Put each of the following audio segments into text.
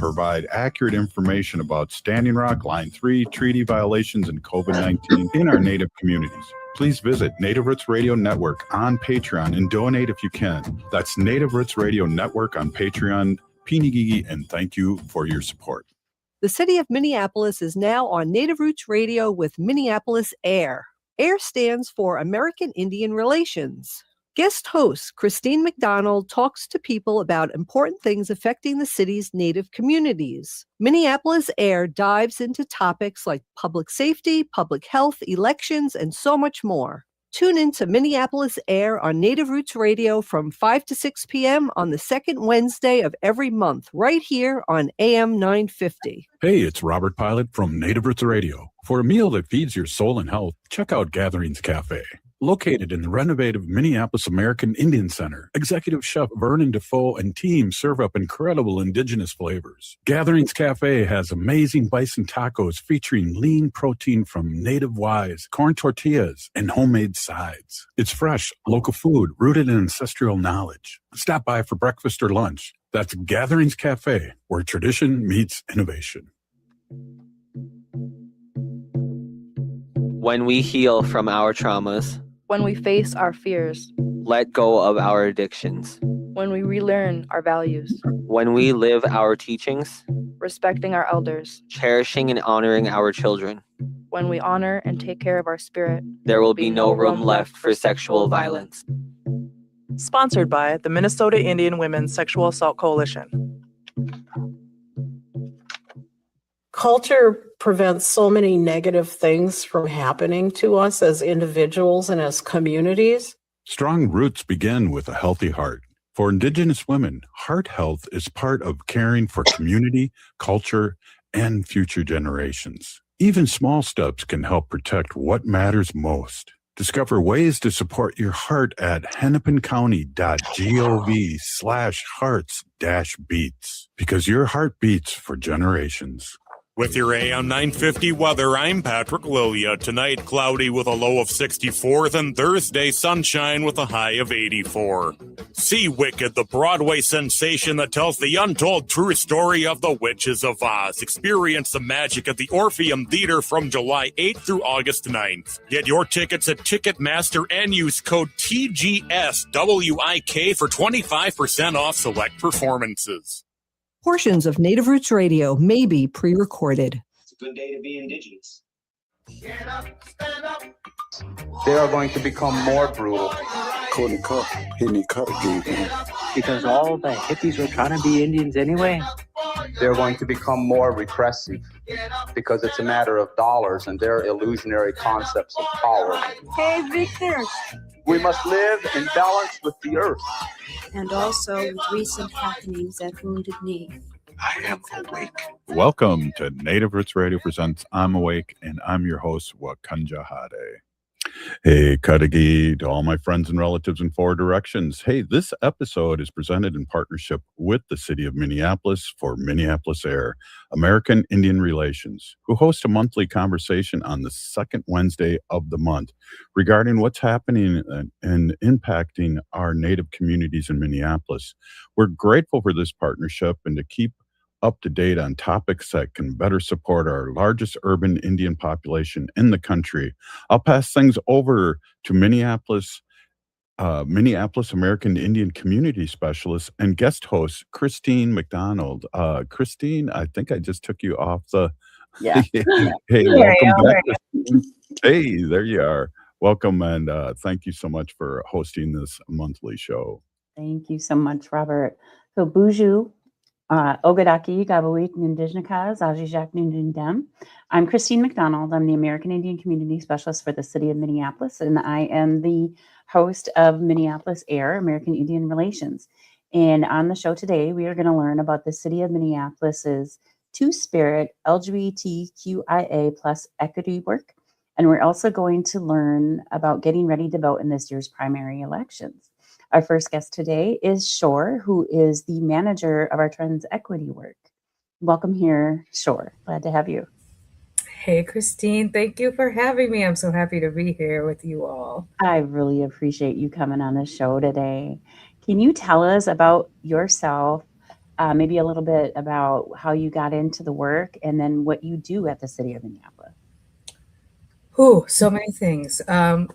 provide accurate information about Standing Rock, Line 3, treaty violations, and COVID-19 in our Native communities. Please visit Native Roots Radio Network on Patreon and donate if you can. That's Native Roots Radio Network on Patreon. Pinigigi, and thank you for your support. The city of Minneapolis is now on Native Roots Radio with Minneapolis AIR. AIR stands for American Indian Relations. Guest host Christine McDonald talks to people about important things affecting the city's Native communities. Minneapolis AIR dives into topics like public safety, public health, elections, and so much more. Tune in to Minneapolis AIR on Native Roots Radio from 5 to 6 p.m. on the second Wednesday of every month, right here on AM 950. Hey, it's Robert Pilot from Native Roots Radio. For a meal that feeds your soul and health, check out Gatherings Cafe. Located in the renovative Minneapolis American Indian Center, Executive Chef Vernon Defoe and team serve up incredible indigenous flavors. Gatherings Cafe has amazing bison tacos featuring lean protein from native wise, corn tortillas, and homemade sides. It's fresh, local food rooted in ancestral knowledge. Stop by for breakfast or lunch. That's Gatherings Cafe, where tradition meets innovation. When we heal from our traumas, when we face our fears, let go of our addictions, when we relearn our values, when we live our teachings, respecting our elders, cherishing and honoring our children, when we honor and take care of our spirit, there will be no room left for sexual violence. Sponsored by the Minnesota Indian Women's Sexual Assault Coalition. Culture prevents so many negative things from happening to us as individuals and as communities. Strong roots begin with a healthy heart. For Indigenous women, heart health is part of caring for community, culture, and future generations. Even small steps can help protect what matters most. Discover ways to support your heart at hennepincounty.gov/hearts-beats, because your heart beats for generations. With your AM 950 weather, I'm Patrick Lilia. Tonight, cloudy with a low of 64, then Thursday, sunshine with a high of 84. See Wicked, the Broadway sensation that tells the untold true story of the Witches of Oz. Experience the magic at the Orpheum Theater from July 8th through August 9th. Get your tickets at Ticketmaster and use code TGSWIK for 25% off select performances. Portions of Native Roots Radio may be pre-recorded. It's a good day to be Indigenous. Get up, stand up. They are going to become more brutal. Because all the hippies were trying to be Indians anyway. They're going to become more repressive because it's a matter of dollars and their illusionary concepts of power. Hey, Victor. We must live in balance with the earth. And also with recent happenings at Wounded Knee. I am awake. Welcome to Native Roots Radio presents I'm Awake, and I'm your host, Wakanja Hade. Hey, Kadagi, to all my friends and relatives in four directions. Hey, this episode is presented in partnership with the city of Minneapolis for Minneapolis AIR, American Indian Relations, who host a monthly conversation on the second Wednesday of the month regarding what's happening and impacting our Native communities in Minneapolis. We're grateful for this partnership and to keep up to date on topics that can better support our largest urban Indian population in the country. I'll pass things over to Minneapolis American Indian Community Specialist and guest host, Christine McDonald. Christine, I think I just took you off the... Yeah. Hey, welcome back. Hey, there you are. Welcome, and thank you so much for hosting this monthly show. Thank you so much, Robert. So, Buju, Ogadaki, Gabawit, Nindijnakas, Ajijak, Nindindem. I'm Christine McDonald. I'm the American Indian Community Specialist for the city of Minneapolis, and I am the host of Minneapolis AIR, American Indian Relations. And on the show today, we are going to learn about the city of Minneapolis's Two-Spirit LGBTQIA plus equity work. And we're also going to learn about getting ready to vote in this year's primary elections. Our first guest today is Shor, who is the manager of our Trans Equity work. Welcome here, Shor. Glad to have you. Hey, Christine. Thank you for having me. I'm so happy to be here with you all. I really appreciate you coming on the show today. Can you tell us about yourself maybe a little bit about how you got into the work and then what you do at the City of Minneapolis. Ooh, so many things. Hi,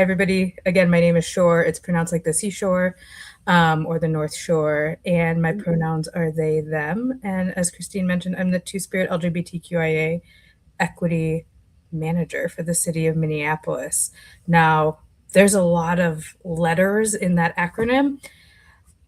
everybody. Again, my name is Shor. It's pronounced like the seashore or the North Shore. And my pronouns are they, them. And as Christine mentioned, I'm the Two-Spirit LGBTQIA equity manager for the city of Minneapolis. Now, there's a lot of letters in that acronym.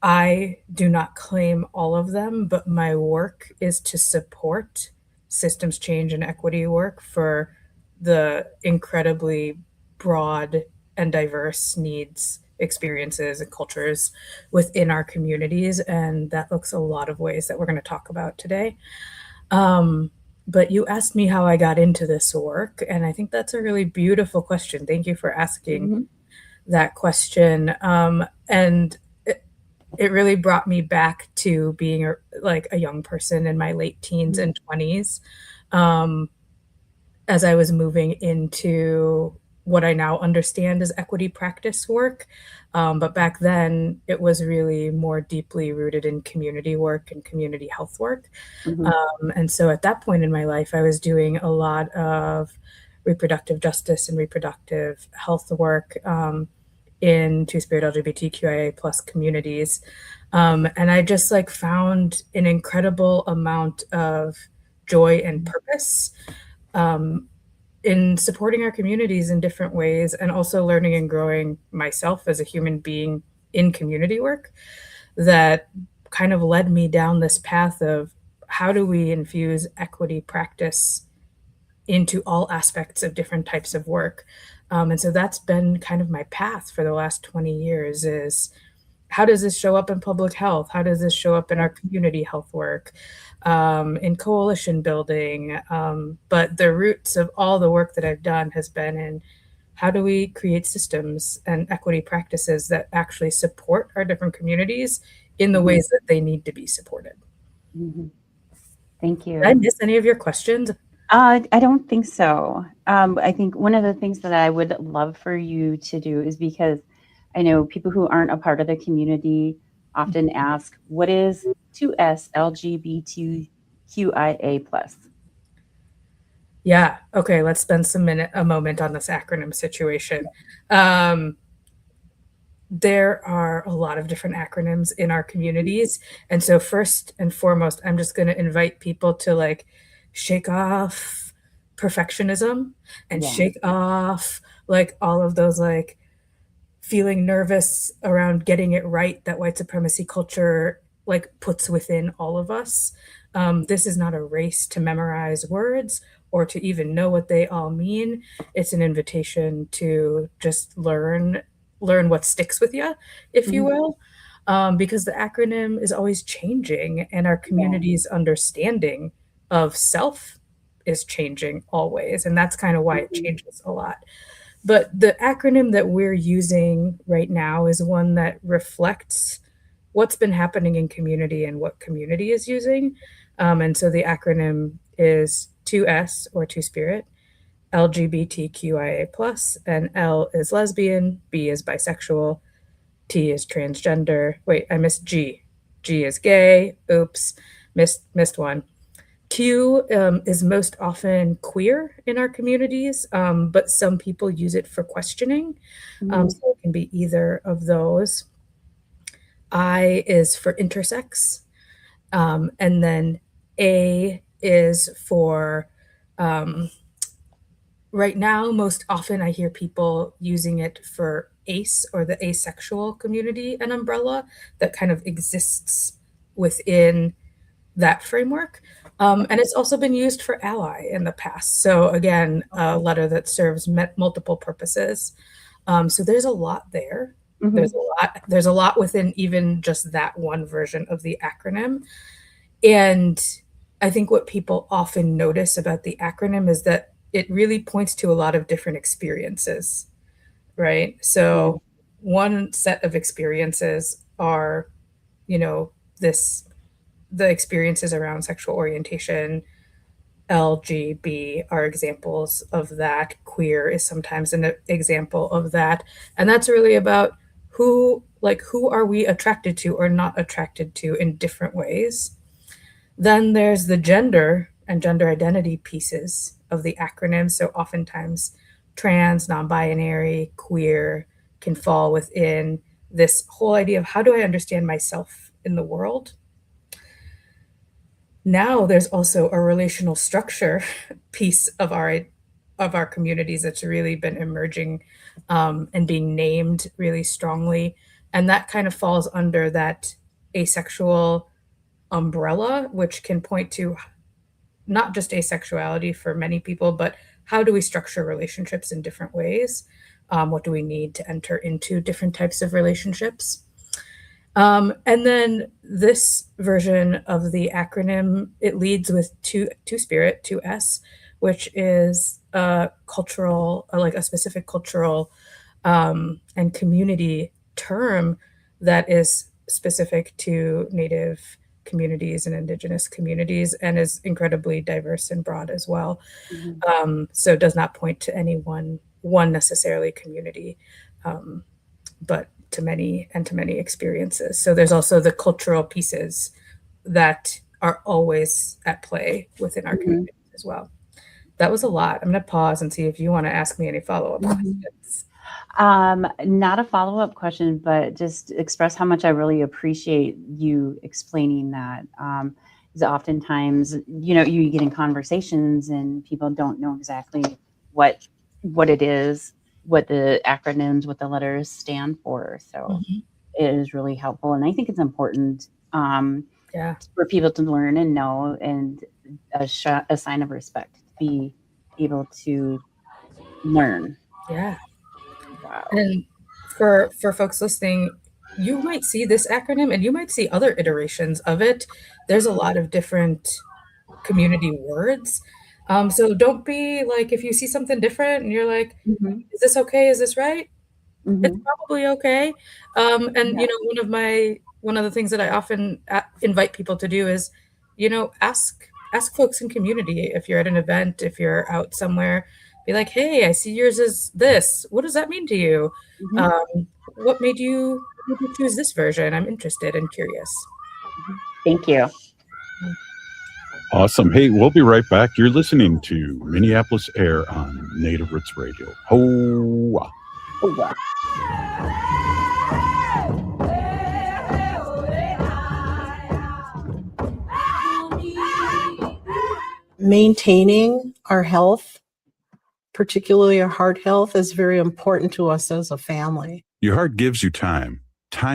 I do not claim all of them, but my work is to support systems change and equity work for the incredibly broad and diverse needs, experiences, and cultures within our communities. And that looks a lot of ways that we're going to talk about today. But you asked me how I got into this work, and I think that's a really beautiful question. Thank you for asking that question. And it really brought me back to being a young person in my late teens and 20s, as I was moving into what I now understand as equity practice work. But back then, it was really more deeply rooted in community work and community health work. And so at that point in my life, I was doing a lot of reproductive justice and reproductive health work in Two-Spirit LGBTQIA plus communities. And I just found an incredible amount of joy and purpose in supporting our communities in different ways, and also learning and growing myself as a human being in community work that kind of led me down this path of how do we infuse equity practice into all aspects of different types of work. And so that's been kind of my path for the last 20 years is how does this show up in public health? How does this show up in our community health work, in coalition building? But the roots of all the work that I've done has been in how do we create systems and equity practices that actually support our different communities in the ways that they need to be supported. Thank you. Did I miss any of your questions? I don't think so. I think one of the things that I would love for you to do is because I know people who aren't a part of the community often ask, what is 2S LGBTQIA plus? Yeah. Okay. Let's spend a moment on this acronym situation. There are a lot of different acronyms in our communities. And so first and foremost, I'm just going to invite people to shake off perfectionism and shake off all of those feeling nervous around getting it right that white supremacy culture puts within all of us. This is not a race to memorize words or to even know what they all mean. It's an invitation to just learn what sticks with you, if you will, because the acronym is always changing and our community's understanding of self is changing always. And that's kind of why it changes a lot. But the acronym that we're using right now is one that reflects what's been happening in community and what community is using. And so the acronym is 2S or Two-Spirit, LGBTQIA plus, and L is lesbian, B is bisexual, T is transgender. Wait, I missed G. G is gay. Oops, missed one. Q is most often queer in our communities, but some people use it for questioning. So it can be either of those. I is for intersex. And then A is for, right now, most often I hear people using it for ACE or the asexual community, an umbrella that kind of exists within that framework. And it's also been used for ally in the past. So again, a letter that serves multiple purposes. So there's a lot there. There's a lot within even just that one version of the acronym. And I think what people often notice about the acronym is that it really points to a lot of different experiences, right? So one set of experiences are, the experiences around sexual orientation. LGB are examples of that. Queer is sometimes an example of that. And that's really about who like who are we attracted to or not attracted to in different ways. Then there's the gender and gender identity pieces of the acronym. So oftentimes trans, non-binary, queer can fall within this whole idea of how do I understand myself in the world? Now there's also a relational structure piece of our communities that's really been emerging and being named really strongly. And that kind of falls under that asexual umbrella, which can point to not just asexuality for many people, but how do we structure relationships in different ways? What do we need to enter into different types of relationships? And then this version of the acronym, it leads with two-spirit, 2S, which is a cultural, like a specific cultural and community term that is specific to Native communities and Indigenous communities and is incredibly diverse and broad as well. So it does not point to any one necessarily community, but to many experiences. So there's also the cultural pieces that are always at play within our community as well. That was a lot. I'm going to pause and see if you want to ask me any follow-up questions. Not a follow-up question, but just express how much I really appreciate you explaining that. Because oftentimes, you get in conversations and people don't know exactly what it is, what the acronyms, what the letters stand for. So it is really helpful. And I think it's important for people to learn and know, and a sign of respect to be able to learn. Yeah. Wow. And for folks listening, you might see this acronym and you might see other iterations of it. There's a lot of different community words. So don't be like, if you see something different and you're like, is this okay? Is this right? It's probably okay. One of the things that I often invite people to do is, ask folks in community. If you're at an event, if you're out somewhere, be like, hey, I see yours is this. What does that mean to you? What made you choose this version? I'm interested and curious. Thank you. Awesome. Hey, we'll be right back. You're listening to Minneapolis AIR on Native Roots Radio. Hoa. Hoa. Maintaining our health, particularly our heart health, is very important to us as a family. Your heart gives you time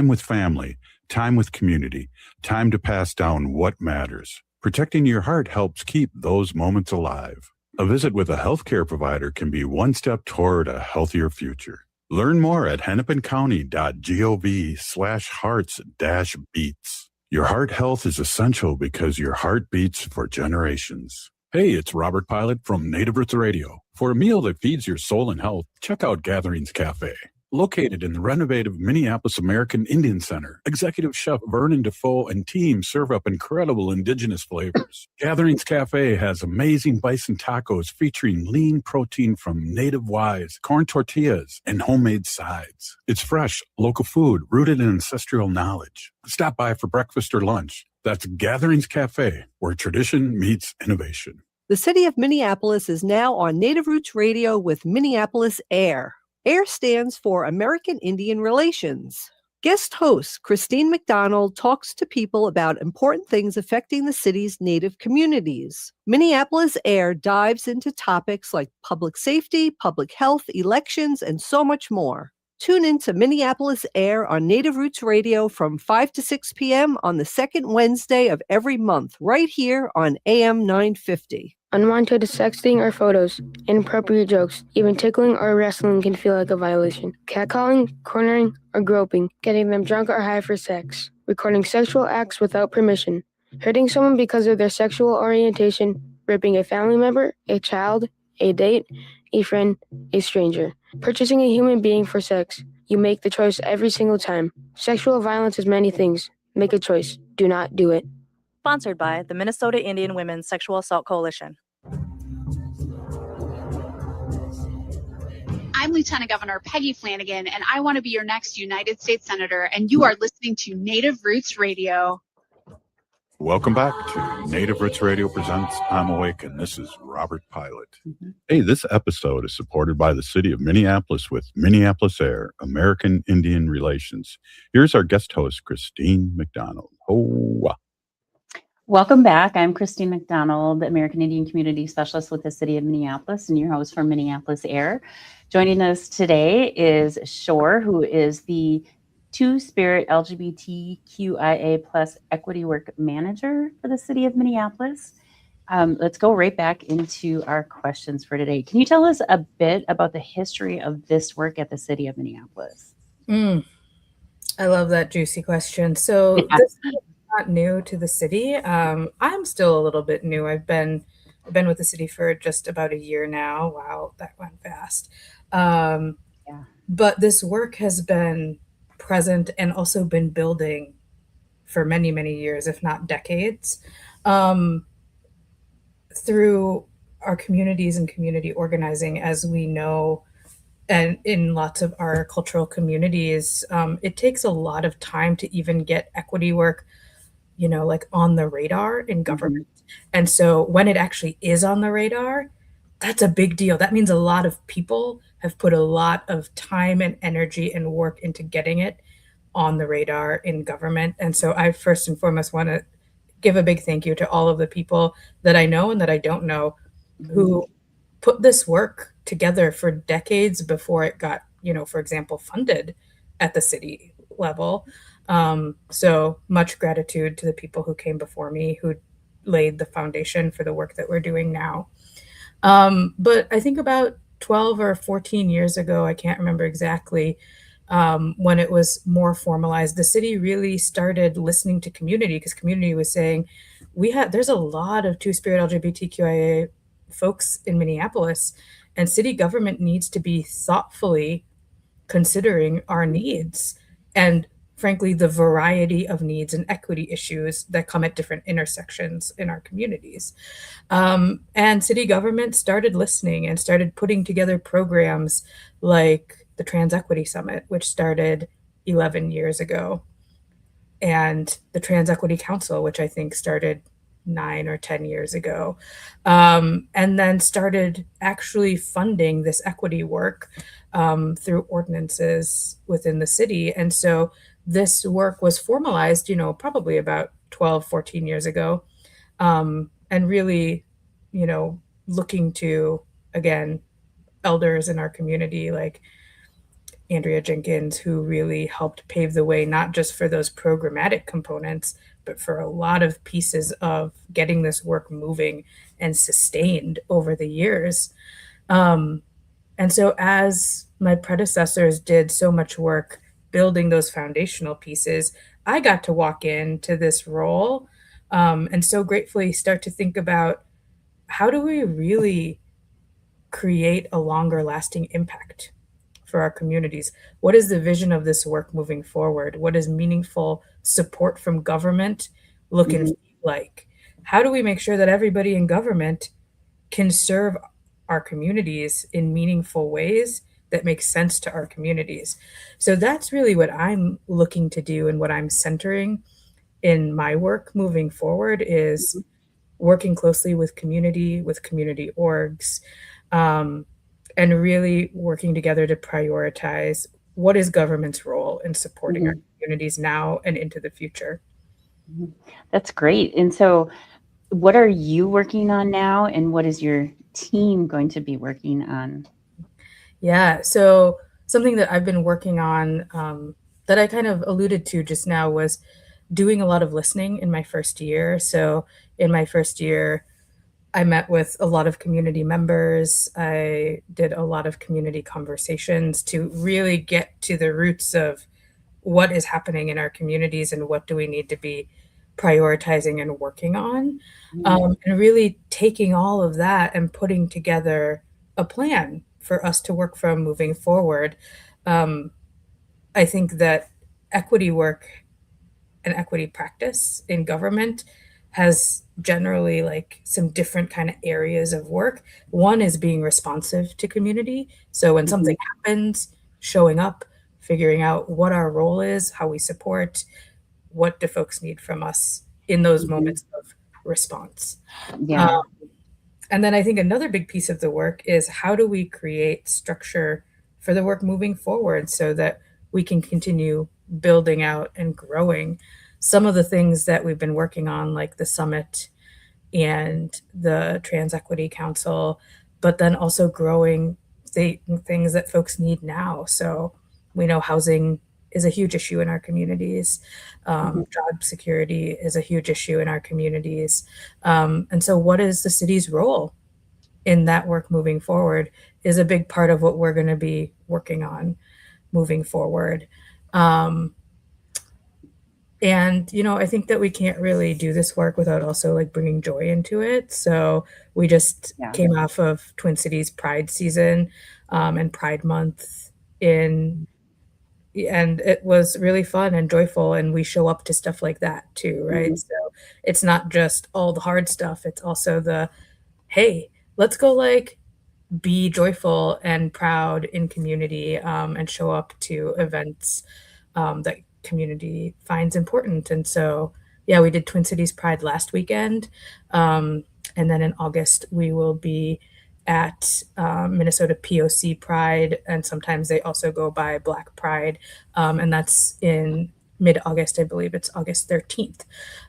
with family, time with community, time to pass down what matters. Protecting your heart helps keep those moments alive. A visit with a healthcare provider can be one step toward a healthier future. Learn more at hennepincounty.gov/hearts-beats. Your heart health is essential because your heart beats for generations. Hey, it's Robert Pilot from Native Roots Radio. For a meal that feeds your soul and health, check out Gatherings Cafe. Located in the renovated Minneapolis American Indian Center, Executive Chef Vernon Defoe and team serve up incredible indigenous flavors. Gatherings Cafe has amazing bison tacos featuring lean protein from native wise, corn tortillas, and homemade sides. It's fresh, local food rooted in ancestral knowledge. Stop by for breakfast or lunch. That's Gatherings Cafe, where tradition meets innovation. The city of Minneapolis is now on Native Roots Radio with Minneapolis AIR. AIR stands for American Indian Relations. Guest host Christine McDonald talks to people about important things affecting the city's Native communities. Minneapolis AIR dives into topics like public safety, public health, elections, and so much more. Tune in to Minneapolis AIR on Native Roots Radio from 5 to 6 p.m. on the second Wednesday of every month, right here on AM 950. Unwanted sexting or photos, inappropriate jokes, even tickling or wrestling can feel like a violation. Catcalling, cornering, or groping, getting them drunk or high for sex, recording sexual acts without permission, hurting someone because of their sexual orientation, raping a family member, a child, a date, a friend, a stranger, purchasing a human being for sex. You make the choice every single time. Sexual violence is many things. Make a choice. Do not do it. Sponsored by the Minnesota Indian Women's Sexual Assault Coalition. I'm I'm Lieutenant Governor Peggy Flanagan, and I want to be your next United States Senator, and you are listening to Native Roots Radio. Welcome back to Native Roots Radio presents I'm Awake, and this is Robert Pilot. Hey, this episode is supported by the city of Minneapolis with Minneapolis AIR, American Indian Relations. Here's our guest host, Christine McDonald. Oh, Welcome back. I'm Christine McDonald, American Indian Community Specialist with the City of Minneapolis, and your host for Minneapolis AIR. Joining us today is Shor, who is the Two-Spirit LGBTQIA plus Equity Work Manager for the City of Minneapolis. Let's go right back into our questions for today. Can you tell us a bit about the history of this work at the City of Minneapolis? I love that juicy question. So this is not new to the city. I'm still a little bit new. I've been with the city for just about a year now. Wow, that went fast. But this work has been present and also been building for many, many years, if not decades, through our communities and community organizing. As we know, and in lots of our cultural communities, it takes a lot of time to even get equity work, like on the radar in government. And so when it actually is on the radar, that's a big deal. That means a lot of people have put a lot of time and energy and work into getting it on the radar in government. And so I first and foremost want to give a big thank you to all of the people that I know and that I don't know who put this work together for decades before it got, for example, funded at the city level. So much gratitude to the people who came before me, who laid the foundation for the work that we're doing now. But I think about 12 or 14 years ago, I can't remember exactly, when it was more formalized, the city really started listening to community, because community was saying, there's a lot of Two-Spirit LGBTQIA folks in Minneapolis, and city government needs to be thoughtfully considering our needs and, frankly, the variety of needs and equity issues that come at different intersections in our communities. And city government started listening and started putting together programs like the Trans Equity Summit, which started 11 years ago, and the Trans Equity Council, which I think started 9 or 10 years ago, and then started actually funding this equity work through ordinances within the city. And so this work was formalized, probably about 12, 14 years ago, and really, looking to, again, elders in our community like Andrea Jenkins, who really helped pave the way, not just for those programmatic components, but for a lot of pieces of getting this work moving and sustained over the years. And so as my predecessors did so much work building those foundational pieces, I got to walk into this role and so gratefully start to think about, how do we really create a longer lasting impact for our communities? What is the vision of this work moving forward? What does meaningful support from government look and feel like? How do we make sure that everybody in government can serve our communities in meaningful ways that make sense to our communities? So that's really what I'm looking to do, and what I'm centering in my work moving forward is working closely with community orgs, and really working together to prioritize what is government's role in supporting our communities now and into the future. That's great. And so what are you working on now, and what is your team going to be working on? Yeah, so something that I've been working on that I kind of alluded to just now was doing a lot of listening in my first year. So in my first year, I met with a lot of community members. I did a lot of community conversations to really get to the roots of what is happening in our communities and what do we need to be prioritizing and working on, and really taking all of that and putting together a plan for us to work from moving forward. I think that equity work and equity practice in government has generally like some different kind of areas of work. One is being responsive to community. So when something happens, showing up, figuring out what our role is, how we support, what do folks need from us in those moments of response. Yeah. And then I think another big piece of the work is how do we create structure for the work moving forward so that we can continue building out and growing some of the things that we've been working on, like the summit and the Trans Equity Council, but then also growing the things that folks need now. So we know housing is a huge issue in our communities. Job security is a huge issue in our communities. And so what is the city's role in that work moving forward is a big part of what we're going to be working on moving forward. And, you know, I think that we can't really do this work without also like bringing joy into it. So we just came off of Twin Cities Pride season and Pride Month and it was really fun and joyful. And we show up to stuff like that too, right? So it's not just all the hard stuff. It's also the, hey, let's go like be joyful and proud in community and show up to events that community finds important. And so, yeah, we did Twin Cities Pride last weekend. And then in August, we will be at Minnesota POC Pride. And sometimes they also go by Black Pride. And that's in mid-August, I believe it's August 13th.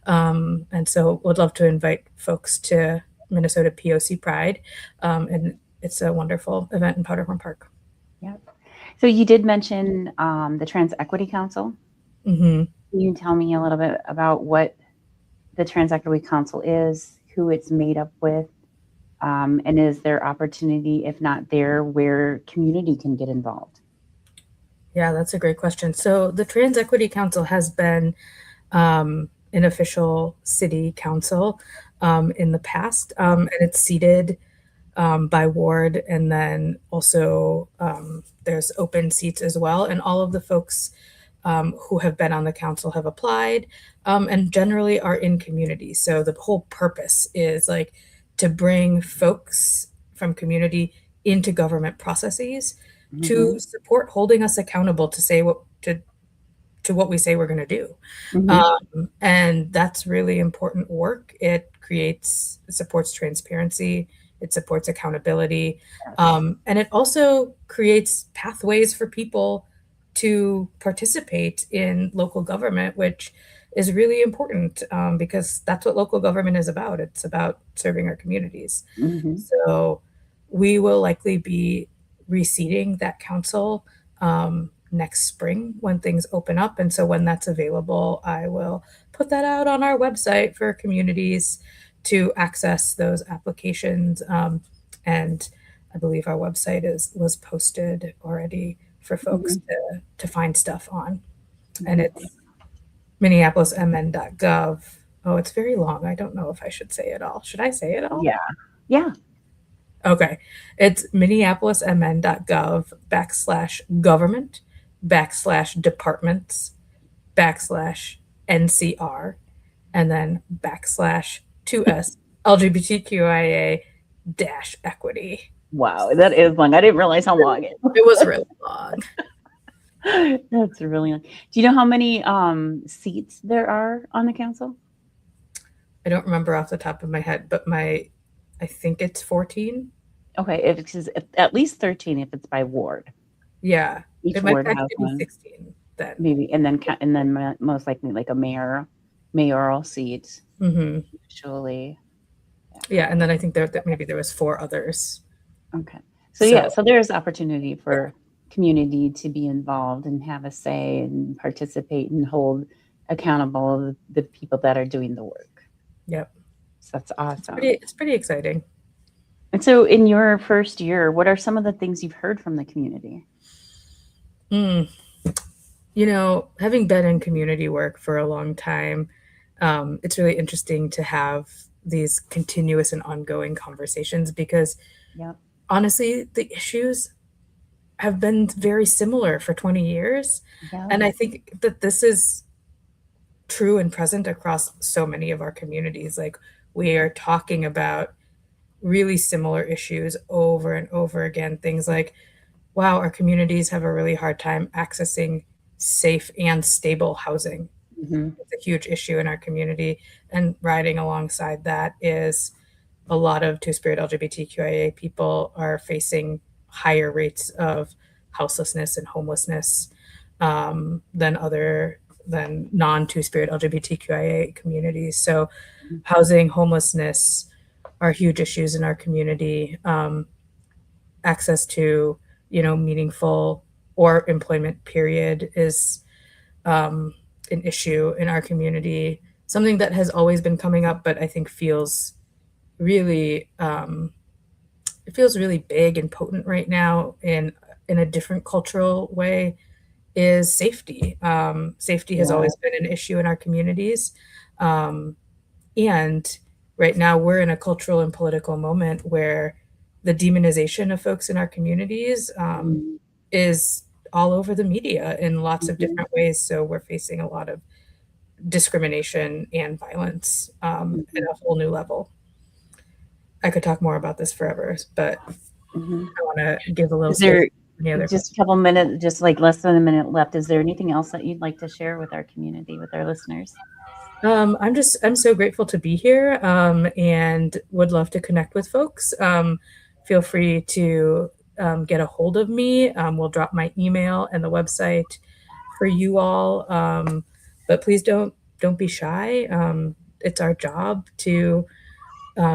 And so would love to invite folks to Minnesota POC Pride. And it's a wonderful event in Powderhorn Park. Yeah. So you did mention the Trans Equity Council. Can you tell me a little bit about what the Trans Equity Council is, who it's made up with, and is there opportunity, if not there, where community can get involved? Yeah, that's a great question. So the Trans Equity Council has been an official city council in the past, and it's seated by ward, and then also there's open seats as well. And all of the folks who have been on the council have applied and generally are in community. So the whole purpose is like to bring folks from community into government processes to support holding us accountable to say what to what we say we're going to do. And that's really important work. It supports transparency. It supports accountability. And it also creates pathways for people to participate in local government, which is really important because that's what local government is about. It's about serving our communities. So we will likely be reseating that council next spring when things open up. And so when that's available, I will put that out on our website for communities to access those applications. And I believe our website was posted already for folks to find stuff on. And it's minneapolismn.gov. Oh, it's very long. I don't know if I should say it all. Should I say it all? Yeah. Okay. It's minneapolismn.gov/government/departments/NCR and then /2S LGBTQIA-equity. Wow, that is long. I didn't realize how long it was. It was really long. That's really long. Do you know how many seats there are on the council? I don't remember off the top of my head, but I think it's 14. Okay, if it's at least 13 if it's by ward. Yeah, Each it might ward has actually one. be 16 then. Maybe, and then most likely like a mayoral seat. Usually. Yeah, and then I think that maybe there was 4 others. Okay. So there's opportunity for community to be involved and have a say and participate and hold accountable the people that are doing the work. Yep. So that's awesome. It's pretty exciting. And so in your first year, what are some of the things you've heard from the community? You know, having been in community work for a long time, it's really interesting to have these continuous and ongoing conversations because honestly, the issues have been very similar for 20 years. And I think that this is true and present across so many of our communities. Like, we are talking about really similar issues over and over again. Things like, wow, our communities have a really hard time accessing safe and stable housing. It's a huge issue in our community. And riding alongside that is a lot of Two-Spirit LGBTQIA people are facing higher rates of houselessness and homelessness than non-Two-Spirit LGBTQIA communities. So housing, homelessness are huge issues in our community. Access to, meaningful or employment period is an issue in our community. Something that has always been coming up, but I think feels really, it feels really big and potent right now in a different cultural way, is safety. Safety has always been an issue in our communities. And right now we're in a cultural and political moment where the demonization of folks in our communities is all over the media in lots of different ways. So we're facing a lot of discrimination and violence at a whole new level. I could talk more about this forever, but I want to give a little. Is there just a couple minutes, just like less than a minute left? Is there anything else that you'd like to share with our community, with our listeners? I'm so grateful to be here and would love to connect with folks. Feel free to get a hold of me. We'll drop my email and the website for you all. But please don't be shy. It's our job to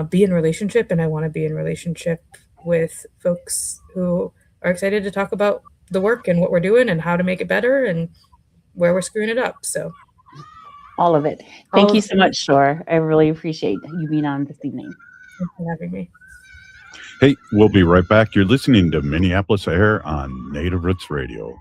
be in relationship, and I want to be in relationship with folks who are excited to talk about the work and what we're doing and how to make it better and where we're screwing it up. So all of it. Thank you so much, Shor. I really appreciate you being on this evening. Thanks for having me. Hey, we'll be right back. You're listening to Minneapolis AIR on Native Roots Radio.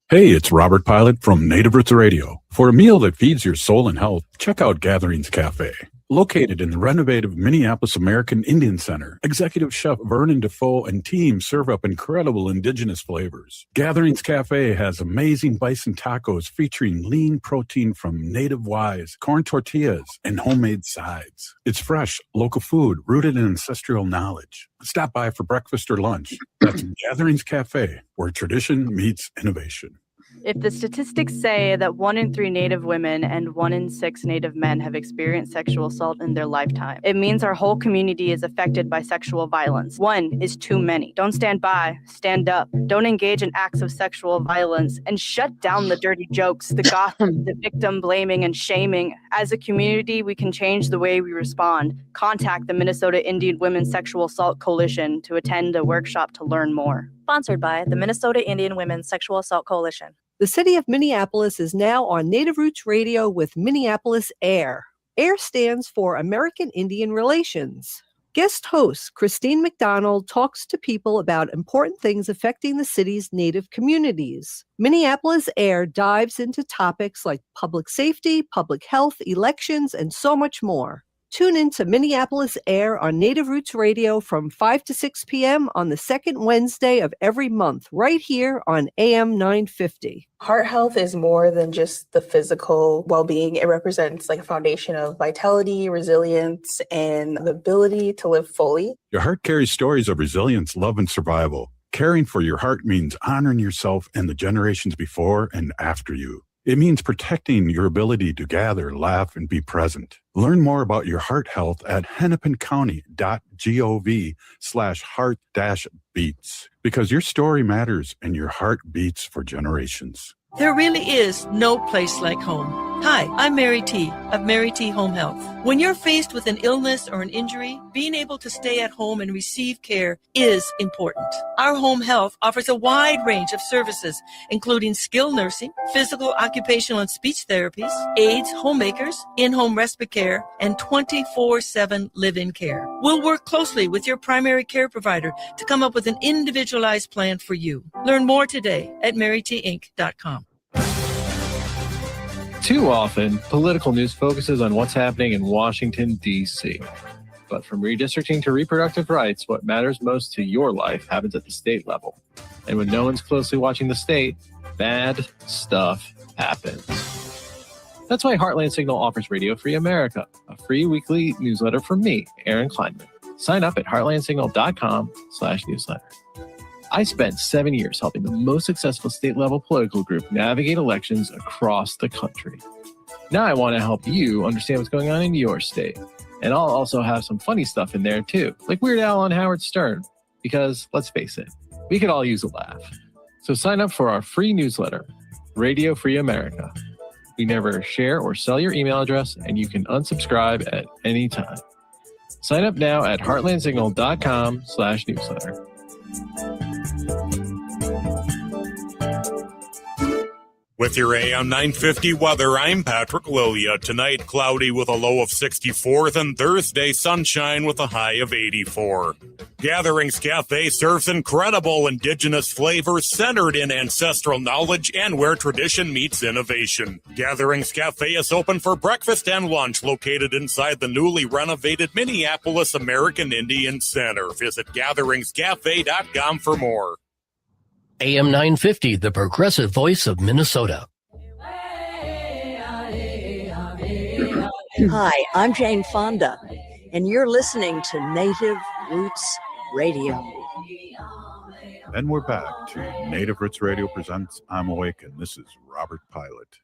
Hey, it's Robert Pilot from Native Roots Radio. For a meal that feeds your soul and health, check out Gatherings Cafe. Located in the renovative Minneapolis American Indian Center, Executive Chef Vernon Defoe and team serve up incredible indigenous flavors. Gatherings Cafe has amazing bison tacos featuring lean protein from native wise, corn tortillas, and homemade sides. It's fresh, local food rooted in ancestral knowledge. Stop by for breakfast or lunch. That's Gatherings Cafe, where tradition meets innovation. If the statistics say that 1 in 3 Native women and 1 in 6 Native men have experienced sexual assault in their lifetime, it means our whole community is affected by sexual violence. 1 is too many. Don't stand by, stand up. Don't engage in acts of sexual violence, and shut down the dirty jokes, the gossip, the victim blaming and shaming. As a community, we can change the way we respond. Contact the Minnesota Indian Women's Sexual Assault Coalition to attend a workshop to learn more. Sponsored by the Minnesota Indian Women's Sexual Assault Coalition. The city of Minneapolis is now on Native Roots Radio with Minneapolis AIR. AIR stands for American Indian Relations. Guest host Christine McDonald talks to people about important things affecting the city's Native communities. Minneapolis AIR dives into topics like public safety, public health, elections, and so much more. Tune in to Minneapolis AIR on Native Roots Radio from 5 to 6 p.m. on the second Wednesday of every month, right here on AM 950. Heart health is more than just the physical well-being. It represents like a foundation of vitality, resilience, and the ability to live fully. Your heart carries stories of resilience, love, and survival. Caring for your heart means honoring yourself and the generations before and after you. It means protecting your ability to gather, laugh, and be present. Learn more about your heart health at hennepincounty.gov/heart-beats, because your story matters and your heart beats for generations. There really is no place like home. Hi, I'm Mary T. of Mary T. Home Health. When you're faced with an illness or an injury, being able to stay at home and receive care is important. Our home health offers a wide range of services, including skilled nursing, physical, occupational, and speech therapies, aides, homemakers, in-home respite care, and 24/7 live-in care. We'll work closely with your primary care provider to come up with an individualized plan for you. Learn more today at marytinc.com. Too often, political news focuses on what's happening in Washington, D.C. But from redistricting to reproductive rights, what matters most to your life happens at the state level. And when no one's closely watching the state, bad stuff happens. That's why Heartland Signal offers Radio Free America, a free weekly newsletter from me, Aaron Kleinman. Sign up at heartlandsignal.com/newsletter. I spent 7 years helping the most successful state-level political group navigate elections across the country. Now I want to help you understand what's going on in your state. And I'll also have some funny stuff in there too, like Weird Al on Howard Stern. Because, let's face it, we could all use a laugh. So sign up for our free newsletter, Radio Free America. We never share or sell your email address, and you can unsubscribe at any time. Sign up now at heartlandsignal.com/newsletter. With your AM 950 weather, I'm Patrick Lilia. Tonight, cloudy with a low of 64, then Thursday, sunshine with a high of 84. Gatherings Cafe serves incredible indigenous flavors centered in ancestral knowledge and where tradition meets innovation. Gatherings Cafe is open for breakfast and lunch, located inside the newly renovated Minneapolis American Indian Center. Visit gatheringscafe.com for more. AM 950, the progressive voice of Minnesota. Hi, I'm Jane Fonda, and you're listening to Native Roots Radio. And we're back to Native Roots Radio presents I'm Awake, and this is Robert Pilot.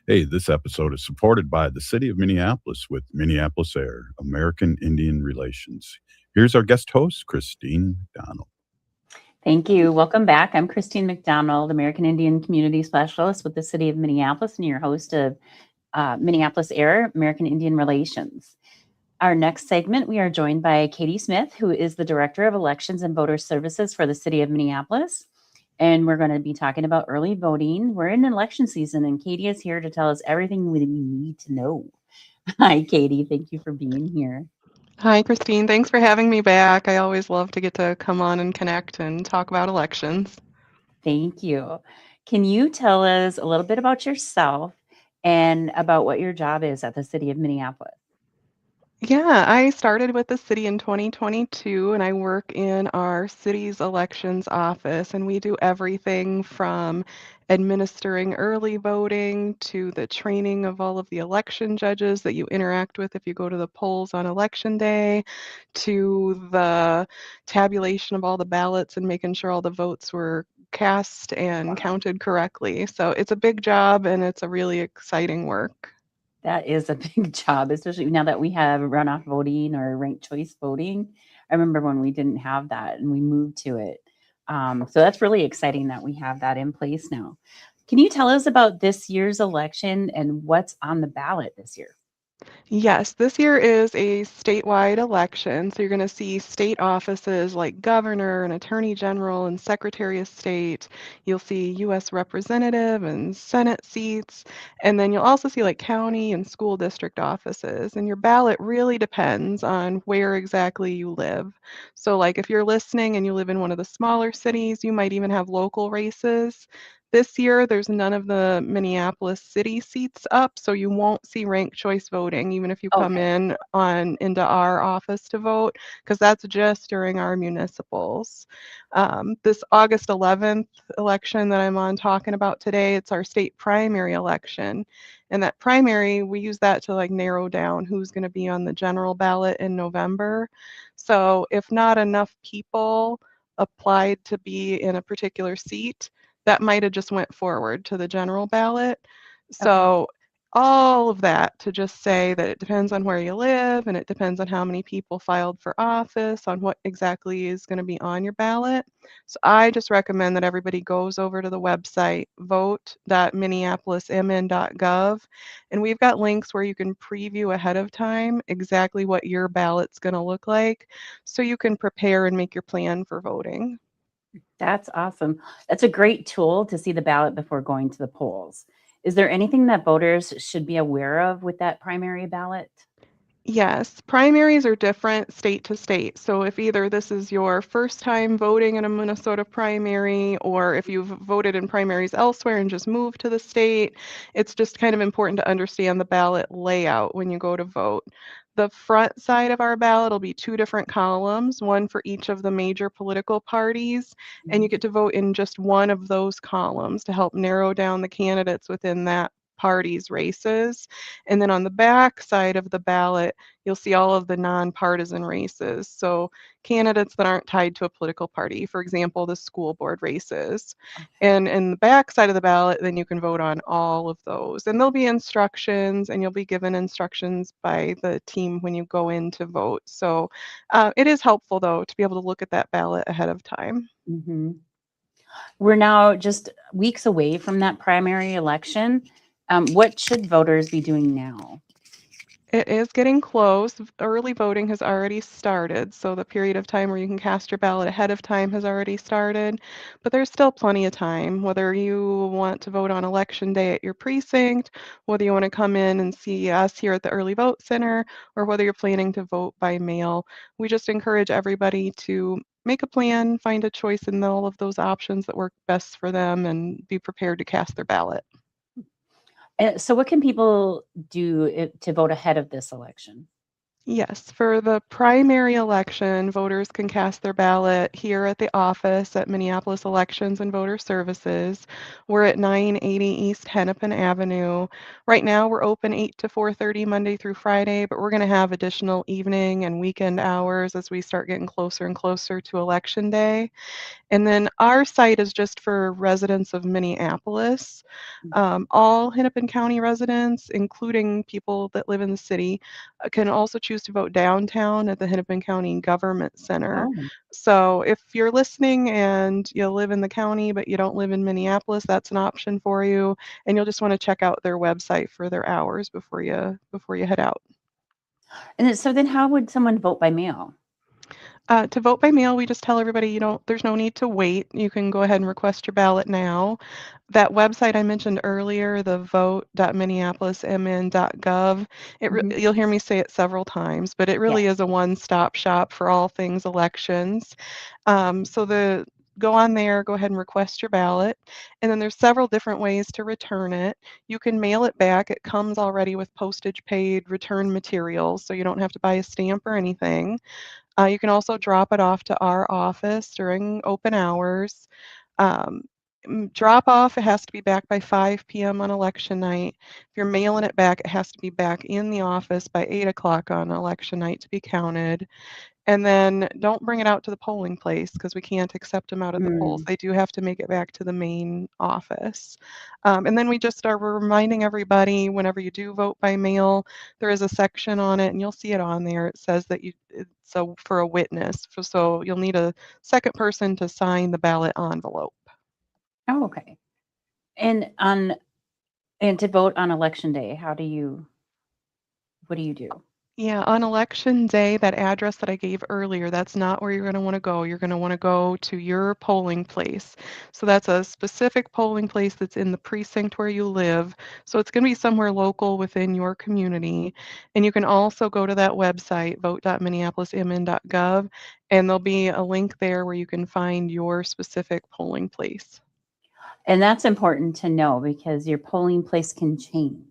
Hey, this episode is supported by the City of Minneapolis with Minneapolis AIR, American Indian Relations. Here's our guest host, Christine McDonald. Thank you. Welcome back. I'm Christine McDonald, American Indian Community Specialist with the City of Minneapolis, and your host of Minneapolis AIR, American Indian Relations. Our next segment, we are joined by Katie Smith, who is the Director of Elections and Voter Services for the City of Minneapolis. And we're going to be talking about early voting. We're in election season, and Katie is here to tell us everything we need to know. Hi, Katie. Thank you for being here. Hi, Christine. Thanks for having me back. I always love to get to come on and connect and talk about elections. Thank you. Can you tell us a little bit about yourself and about what your job is at the City of Minneapolis? Yeah, I started with the city in 2022, and I work in our city's elections office, and we do everything from administering early voting to the training of all of the election judges that you interact with if you go to the polls on election day, to the tabulation of all the ballots and making sure all the votes were cast and counted correctly. So it's a big job, and it's a really exciting work. That is a big job, especially now that we have runoff voting or ranked choice voting. I remember when we didn't have that and we moved to it. So that's really exciting that we have that in place now. Can you tell us about this year's election and what's on the ballot this year? Yes, this year is a statewide election. So you're going to see state offices like governor and attorney general and secretary of state. You'll see U.S. representative and Senate seats. And then you'll also see like county and school district offices. And your ballot really depends on where exactly you live. So like if you're listening and you live in one of the smaller cities, you might even have local races. This year, there's none of the Minneapolis city seats up, so you won't see ranked choice voting, even if you come in into our office to vote, because that's just during our municipals. This August 11th election that I'm on talking about today, it's our state primary election. And that primary, we use that to like narrow down who's going to be on the general ballot in November. So if not enough people applied to be in a particular seat, that might have just went forward to the general ballot. So all of that to just say that it depends on where you live and it depends on how many people filed for office, on what exactly is going to be on your ballot. So I just recommend that everybody goes over to the website, vote.minneapolismn.gov, and we've got links where you can preview ahead of time exactly what your ballot's going to look like so you can prepare and make your plan for voting. That's awesome. That's a great tool to see the ballot before going to the polls. Is there anything that voters should be aware of with that primary ballot? Yes, primaries are different state to state. So if either this is your first time voting in a Minnesota primary, or if you've voted in primaries elsewhere and just moved to the state, it's just kind of important to understand the ballot layout when you go to vote. The front side of our ballot will be two different columns, one for each of the major political parties, and you get to vote in just one of those columns to help narrow down the candidates within that parties' races. And then on the back side of the ballot, you'll see all of the nonpartisan races. So candidates that aren't tied to a political party, for example, the school board races. And in the back side of the ballot, then you can vote on all of those. And there'll be instructions, and you'll be given instructions by the team when you go in to vote. So it is helpful, though, to be able to look at that ballot ahead of time. Mm-hmm. We're now just weeks away from that primary election. What should voters be doing now? It is getting close. Early voting has already started, so the period of time where you can cast your ballot ahead of time has already started, but there's still plenty of time, whether you want to vote on election day at your precinct, whether you want to come in and see us here at the Early Vote Center, or whether you're planning to vote by mail. We just encourage everybody to make a plan, find a choice in all of those options that work best for them, and be prepared to cast their ballot. So what can people do to vote ahead of this election? Yes, for the primary election, voters can cast their ballot here at the office at Minneapolis Elections and Voter Services. We're at 980 East Hennepin Avenue. Right now, we're open 8 to 4:30 Monday through Friday, but we're going to have additional evening and weekend hours as we start getting closer and closer to Election Day. And then our site is just for residents of Minneapolis. All Hennepin County residents, including people that live in the city, can also choose to vote downtown at the Hennepin County Government Center. Oh. So if you're listening and you live in the county but you don't live in Minneapolis, that's an option for you. And you'll just want to check out their website for their hours before you head out. And so then how would someone vote by mail? To vote by mail, we just tell everybody there's no need to wait. You can go ahead and request your ballot now. That website I mentioned earlier, the vote.minneapolismn.gov, you'll hear me say it several times, but it really is a one-stop shop for all things elections. Go on there, go ahead and request your ballot. And then there's several different ways to return it. You can mail it back. It comes already with postage paid return materials, so you don't have to buy a stamp or anything. You can also drop it off to our office during open hours. Drop off, it has to be back by 5 p.m. on election night. If you're mailing it back, it has to be back in the office by 8 o'clock on election night to be counted. And then don't bring it out to the polling place because we can't accept them out at the polls. They do have to make it back to the main office. And then we're reminding everybody whenever you do vote by mail, there is a section on it, and you'll see it on there. It says that it's for a witness. So you'll need a second person to sign the ballot envelope. Oh, okay. And to vote on election day, what do you do? Yeah, on election day, that address that I gave earlier, that's not where you're going to want to go. You're going to want to go to your polling place. So that's a specific polling place that's in the precinct where you live. So it's going to be somewhere local within your community. And you can also go to that website, vote.minneapolismn.gov, and there'll be a link there where you can find your specific polling place. And that's important to know because your polling place can change.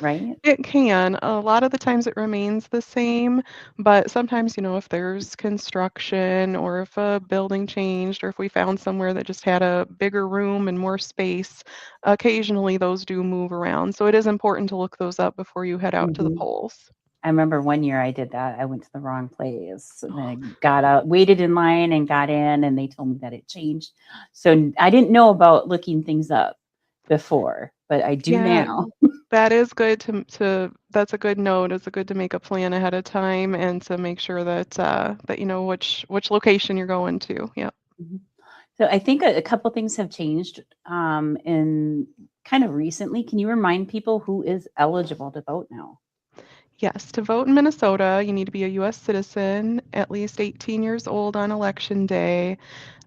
Right? It can. A lot of the times it remains the same, but sometimes, if there's construction or if a building changed or if we found somewhere that just had a bigger room and more space, occasionally those do move around. So it is important to look those up before you head out to the polls. I remember one year I did that. I went to the wrong place and I got out, waited in line and got in, and they told me that it changed. So I didn't know about looking things up before, but I do now. That is good that's a good note. It's good to make a plan ahead of time and to make sure that that you know which location you're going to. Yeah. So I think a couple things have changed in kind of recently. Can you remind people who is eligible to vote now? Yes, to vote in Minnesota, you need to be a U.S. citizen, at least 18 years old on election day,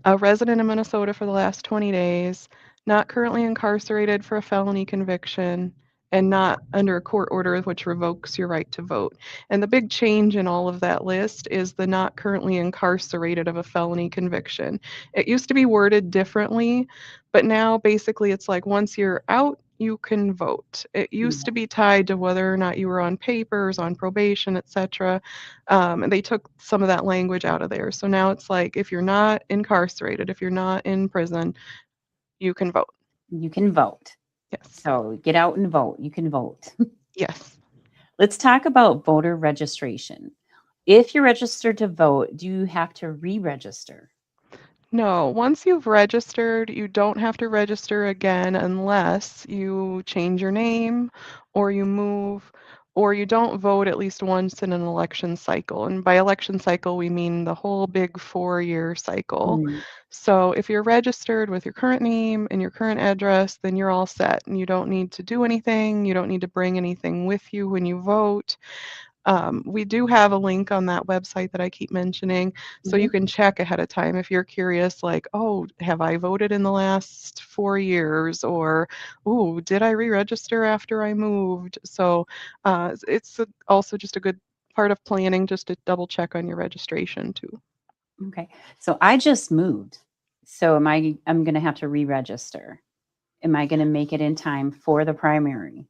a resident of Minnesota for the last 20 days, not currently incarcerated for a felony conviction, and not under a court order which revokes your right to vote. And the big change in all of that list is the not currently incarcerated of a felony conviction. It used to be worded differently, but now basically it's like once you're out, you can vote. It used to be tied to whether or not you were on papers, on probation, etc. And they took some of that language out of there. So now it's like if you're not incarcerated, if you're not in prison, you can vote. You can vote. Yes. So get out and vote. You can vote. Yes. Let's talk about voter registration. If you're registered to vote, do you have to re-register? No, once you've registered, you don't have to register again unless you change your name or you move or you don't vote at least once in an election cycle. And by election cycle, we mean the whole big 4-year cycle. So if you're registered with your current name and your current address, then you're all set and you don't need to do anything. You don't need to bring anything with you when you vote. We do have a link on that website that I keep mentioning, so you can check ahead of time if you're curious, like, oh, have I voted in the last 4 years? Or, oh, did I re-register after I moved? So it's also just a good part of planning just to double check on your registration too. Okay. So I just moved. So I'm going to have to re-register. Am I going to make it in time for the primary?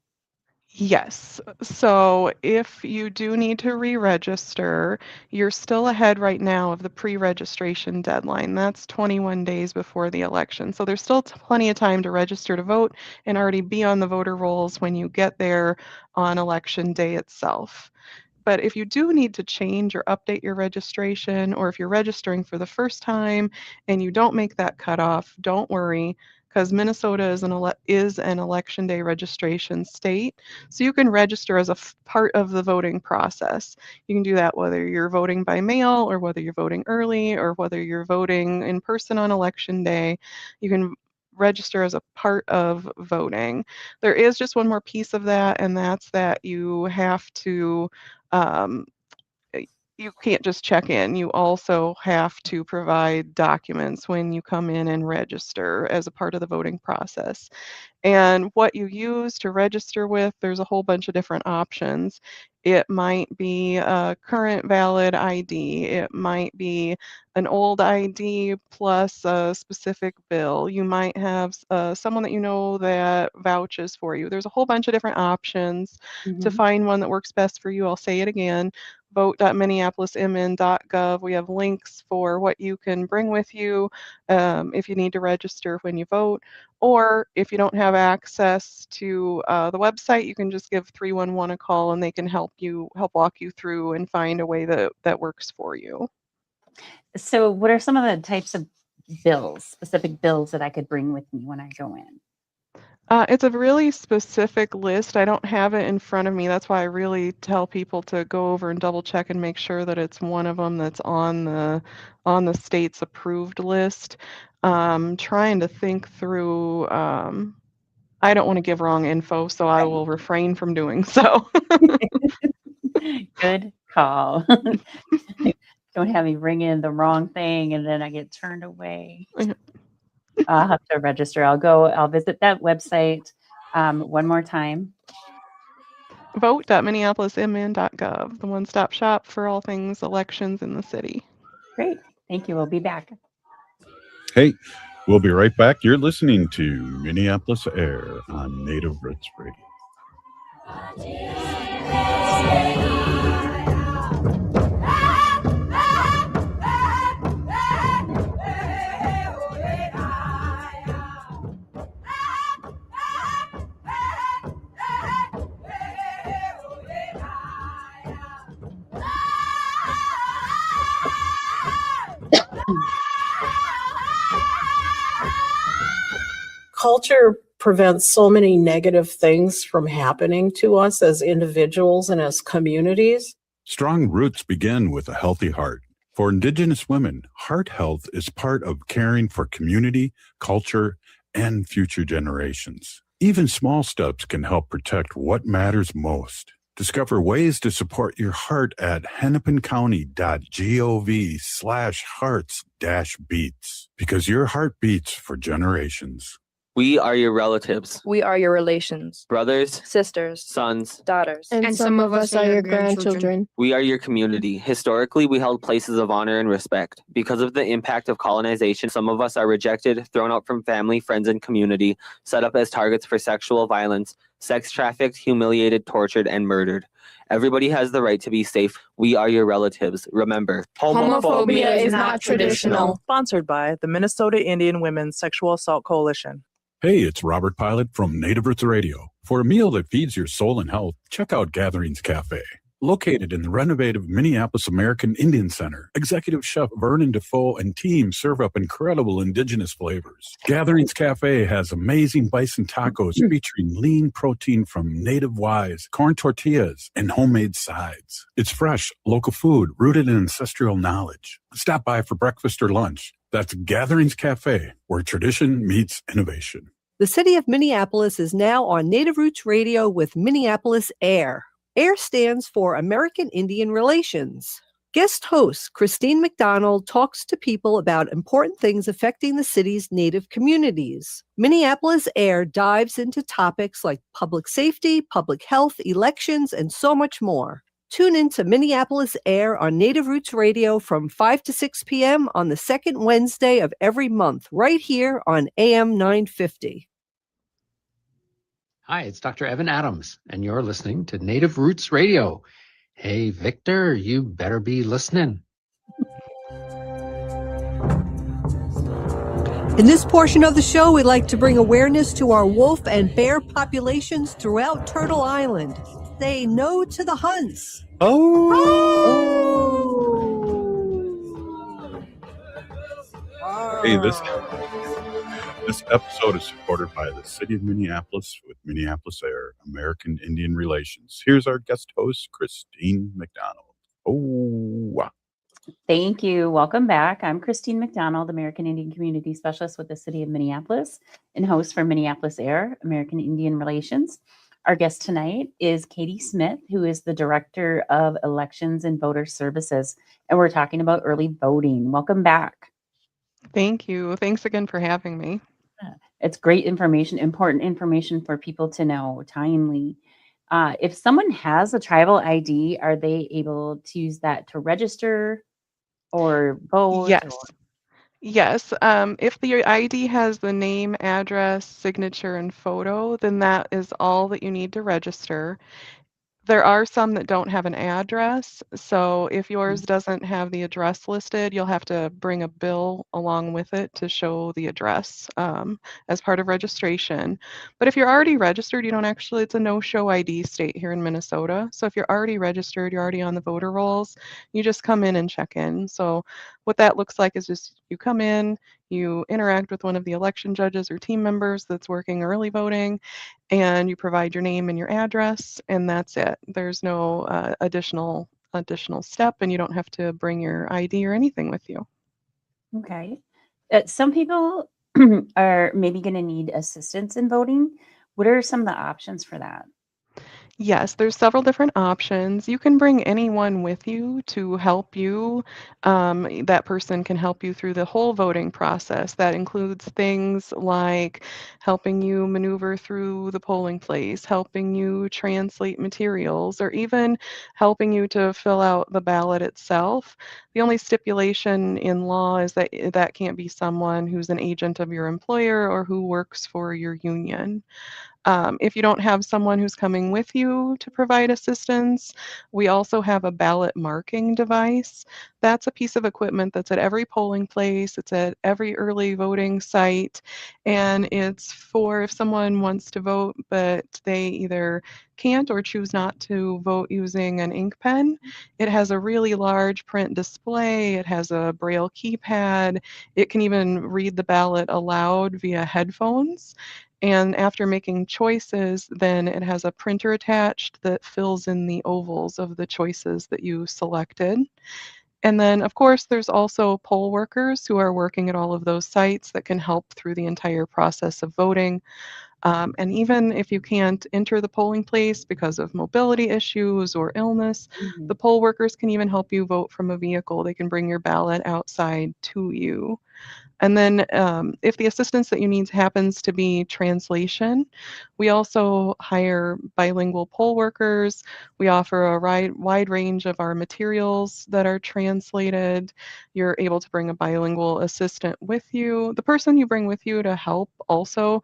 Yes. So if you do need to re-register, you're still ahead right now of the pre-registration deadline. That's 21 days before the election. So there's still plenty of time to register to vote and already be on the voter rolls when you get there on election day itself. But if you do need to change or update your registration, or if you're registering for the first time and you don't make that cutoff, don't worry, because Minnesota is an election day registration state. So you can register as a part of the voting process. You can do that whether you're voting by mail or whether you're voting early or whether you're voting in person on election day. You can register as a part of voting. There is just one more piece of that, and that's that you have to you can't just check in. You also have to provide documents when you come in and register as a part of the voting process. And what you use to register with, there's a whole bunch of different options. It might be a current valid ID. It might be an old ID plus a specific bill. You might have someone that you know that vouches for you. There's a whole bunch of different options to find one that works best for you. I'll say it again. Vote.minneapolismn.gov. We have links for what you can bring with you if you need to register when you vote. Or if you don't have access to the website, you can just give 311 a call and they can help walk you through and find a way that works for you. So what are some of the types of specific bills that I could bring with me when I go in? It's a really specific list. I don't have it in front of me. That's why I really tell people to go over and double check and make sure that it's one of them that's on the state's approved list. Trying to think through. I don't want to give wrong info, so I will refrain from doing so. Good call. Don't have me ring in the wrong thing and then I get turned away. I'll have to register. I'll visit that website one more time. Vote.minneapolismn.gov, the one-stop shop for all things elections in the city. Great. Thank you. We'll be back. Hey, we'll be right back. You're listening to Minneapolis AIR on Native Roots Radio. Culture prevents so many negative things from happening to us as individuals and as communities. Strong roots begin with a healthy heart. For Indigenous women, heart health is part of caring for community, culture, and future generations. Even small steps can help protect what matters most. Discover ways to support your heart at hennepincounty.gov/hearts-beats, because your heart beats for generations. We are your relatives, We are your relations, brothers, sisters, sons. daughters. And some of us are your grandchildren. We are your community. Historically, we held places of honor and respect. Because of the impact of colonization, some of us are rejected, thrown out from family, friends, and community, set up as targets for sexual violence, sex trafficked, humiliated, tortured, and murdered. Everybody has the right to be safe. We are your relatives. Remember, Homophobia is not traditional. Sponsored by the Minnesota Indian Women's Sexual Assault Coalition. Hey, it's Robert Pilot from Native Roots Radio. For a meal that feeds your soul and health, check out Gatherings Cafe. Located in the renovative Minneapolis American Indian Center, Executive Chef Vernon Defoe and team serve up incredible indigenous flavors. Gatherings Cafe has amazing bison tacos featuring lean protein from native wise, corn tortillas, and homemade sides. It's fresh, local food rooted in ancestral knowledge. Stop by for breakfast or lunch. That's Gatherings Cafe, where tradition meets innovation. The city of Minneapolis is now on Native Roots Radio with Minneapolis AIR. AIR stands for American Indian Relations. Guest host Christine McDonald talks to people about important things affecting the city's Native communities. Minneapolis AIR dives into topics like public safety, public health, elections, and so much more. Tune in to Minneapolis AIR on Native Roots Radio from 5 to 6 p.m. on the second Wednesday of every month, right here on AM 950. Hi, it's Dr. Evan Adams, and you're listening to Native Roots Radio. Hey, Victor, you better be listening. In this portion of the show, we'd like to bring awareness to our wolf and bear populations throughout Turtle Island. Say no to the hunts. Hey, this episode is supported by the City of Minneapolis with Minneapolis AIR, American Indian Relations. Here's our guest host, Christine McDonald. Thank you. Welcome back. I'm Christine McDonald, American Indian Community Specialist with the City of Minneapolis and host for Minneapolis AIR, American Indian Relations. Our guest tonight is Katie Smith, who is the Director of Elections and Voter Services, and we're talking about early voting. Welcome back. Thank you. Thanks again for having me. It's great information, important information for people to know, timely. If someone has a tribal ID, are they able to use that to register or vote? Yes. Yes. If the ID has the name, address, signature, and photo, then that is all that you need to register. There are some that don't have an address, so if yours doesn't have the address listed, you'll have to bring a bill along with it to show the address as part of registration. But if you're already registered, you don't actually, it's a no-show ID state here in Minnesota. So if you're already registered, you're already on the voter rolls, you just come in and check in. So what that looks like is just you come in, you interact with one of the election judges or team members that's working early voting, and you provide your name and your address, and that's it. There's no additional step, and you don't have to bring your ID or anything with you. Okay. Some people are maybe going to need assistance in voting. What are some of the options for that? Yes, there's several different options. You can bring anyone with you to help you. That person can help you through the whole voting process. That includes things like helping you maneuver through the polling place, helping you translate materials, or even helping you to fill out the ballot itself. The only stipulation in law is that that can't be someone who's an agent of your employer or who works for your union. If you don't have someone who's coming with you to provide assistance, we also have a ballot marking device. That's a piece of equipment that's at every polling place, it's at every early voting site, and it's for if someone wants to vote, but they either can't or choose not to vote using an ink pen. It has a really large print display, it has a braille keypad, it can even read the ballot aloud via headphones. And after making choices, then it has a printer attached that fills in the ovals of the choices that you selected. And then, of course, there's also poll workers who are working at all of those sites that can help through the entire process of voting. And even if you can't enter the polling place because of mobility issues or illness, the poll workers can even help you vote from a vehicle. They can bring your ballot outside to you. And then if the assistance that you need happens to be translation, we also hire bilingual poll workers. We offer a wide range of our materials that are translated. You're able to bring a bilingual assistant with you. The person you bring with you to help also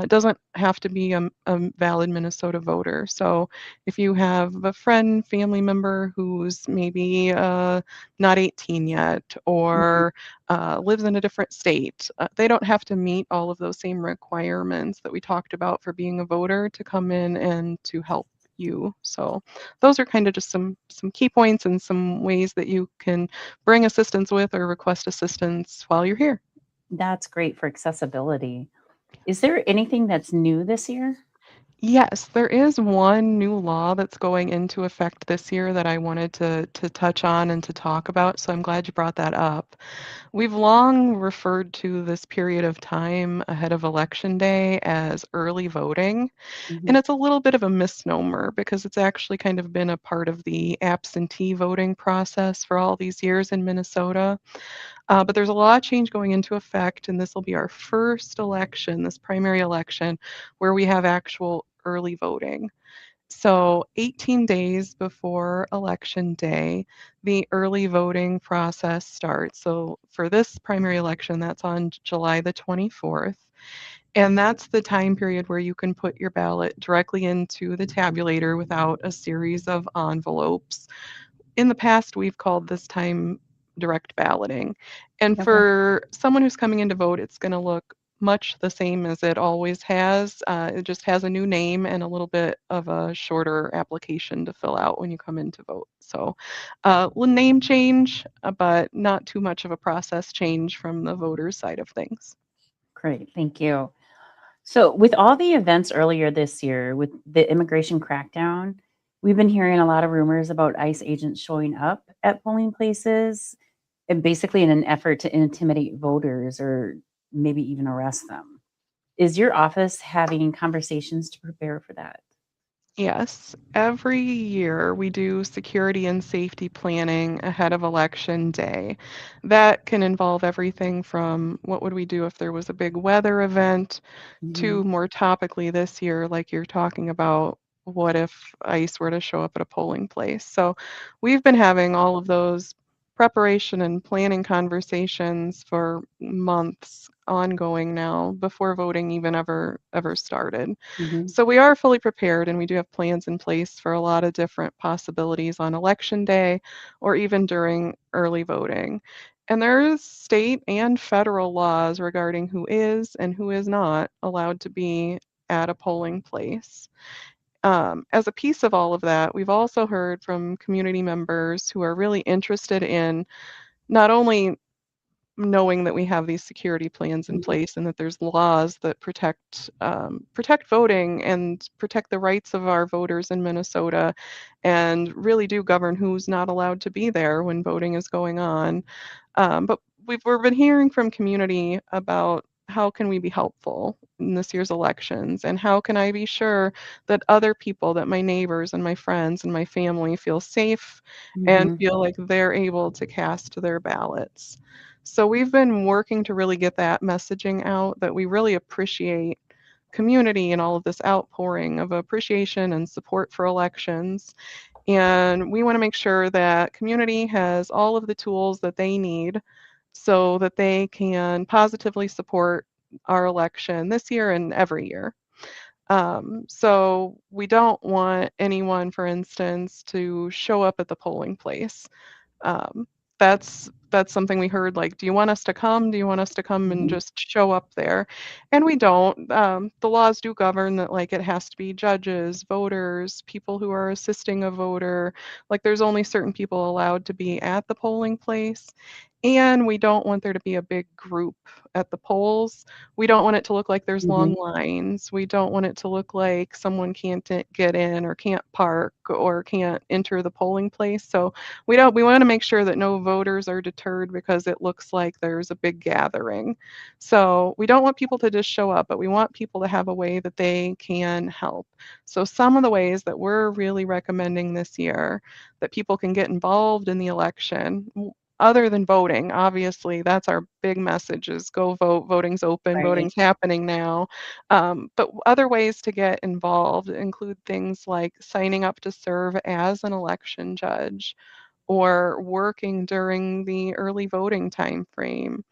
doesn't have to be a valid Minnesota voter. So if you have a friend, family member who's maybe not 18 yet or lives in a different state. They don't have to meet all of those same requirements that we talked about for being a voter to come in and to help you. So those are kind of just some key points and some ways that you can bring assistance with or request assistance while you're here. That's great for accessibility. Is there anything that's new this year? Yes, there is one new law that's going into effect this year that I wanted to touch on and to talk about, so I'm glad you brought that up. We've long referred to this period of time ahead of Election Day as early voting, and Mhm. it's a little bit of a misnomer because it's actually kind of been a part of the absentee voting process for all these years in Minnesota. But there's a law change going into effect, and this will be our first election, this primary election, where we have actual early voting. So 18 days before Election Day, the early voting process starts. So for this primary election, that's on July the 24th. And that's the time period where you can put your ballot directly into the tabulator without a series of envelopes. In the past, we've called this time direct balloting. And Okay. for someone who's coming in to vote, it's going to look much the same as it always has. It just has a new name and a little bit of a shorter application to fill out when you come in to vote. So, little name change, but not too much of a process change from the voters' side of things. Great, thank you. So, with all the events earlier this year, with the immigration crackdown, we've been hearing a lot of rumors about ICE agents showing up at polling places and basically in an effort to intimidate voters or maybe even arrest them. Is your office having conversations to prepare for that? Yes, every year we do security and safety planning ahead of Election Day. That can involve everything from what would we do if there was a big weather event to Mhm. more topically this year, like you're talking about, what if ICE were to show up at a polling place? So we've been having all of those preparation and planning conversations for months ongoing now before voting even ever started. Mhm. So we are fully prepared and we do have plans in place for a lot of different possibilities on Election Day or even during early voting. And there's state and federal laws regarding who is and who is not allowed to be at a polling place. As a piece of all of that, we've also heard from community members who are really interested in not only knowing that we have these security plans in Mhm. place and that there's laws that protect voting and protect the rights of our voters in Minnesota, and really do govern who's not allowed to be there when voting is going on. But we've been hearing from community about how can we be helpful in this year's elections, and how can I be sure that other people, that my neighbors and my friends and my family feel safe and Mhm. feel like they're able to cast their ballots. So we've been working to really get that messaging out, that we really appreciate community and all of this outpouring of appreciation and support for elections. And we want to make sure that community has all of the tools that they need so that they can positively support our election this year and every year. So we don't want anyone, for instance, to show up at the polling place. Um, that's something we heard, like, do you want us to come? Do you want us to come and Mhm. just show up there? And we don't. The laws do govern that, like, it has to be judges, voters, people who are assisting a voter. Like, there's only certain people allowed to be at the polling place. And we don't want there to be a big group at the polls. We don't want it to look like there's long Mhm. lines. We don't want it to look like someone can't get in or can't park or can't enter the polling place. So we want to make sure that no voters are deterred because it looks like there's a big gathering. So we don't want people to just show up, but we want people to have a way that they can help. So some of the ways that we're really recommending this year that people can get involved in the election, other than voting, obviously, that's our big message, is go vote. Voting's open. Right. Voting's happening now. But other ways to get involved include things like signing up to serve as an election judge or working during the early voting time frame.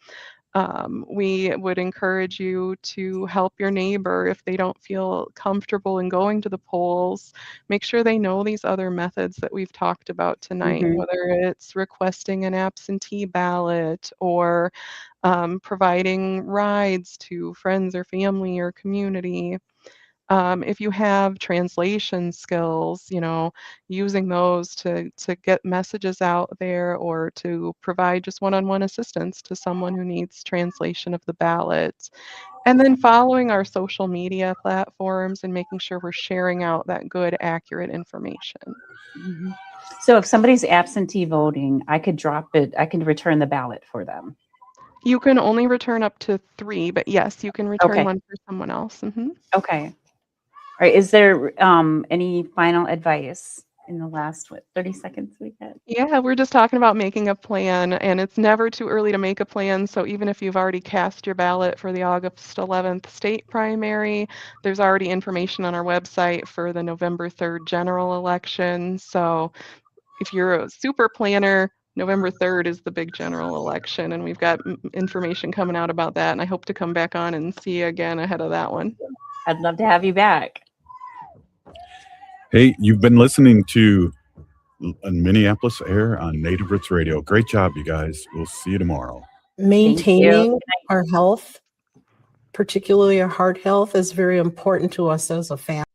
We would encourage you to help your neighbor if they don't feel comfortable in going to the polls. Make sure they know these other methods that we've talked about tonight, Mhm. whether it's requesting an absentee ballot or providing rides to friends or family or community. If you have translation skills, using those to get messages out there or to provide just one-on-one assistance to someone who needs translation of the ballot. And then following our social media platforms and making sure we're sharing out that good, accurate information. Mhm. So if somebody's absentee voting, I could drop it, I can return the ballot for them. You can only return up to 3, but yes, you can return Okay. one for someone else. Okay. All right. Is there any final advice in the last 30 seconds we get? Yeah, we're just talking about making a plan, and it's never too early to make a plan. So even if you've already cast your ballot for the August 11th state primary, there's already information on our website for the November 3rd general election. So if you're a super planner, November 3rd is the big general election, and we've got information coming out about that. And I hope to come back on and see you again ahead of that one. I'd love to have you back. Hey, you've been listening to Minneapolis AIR on Native Roots Radio. Great job, you guys. We'll see you tomorrow. Maintaining our health, particularly our heart health, is very important to us as a family.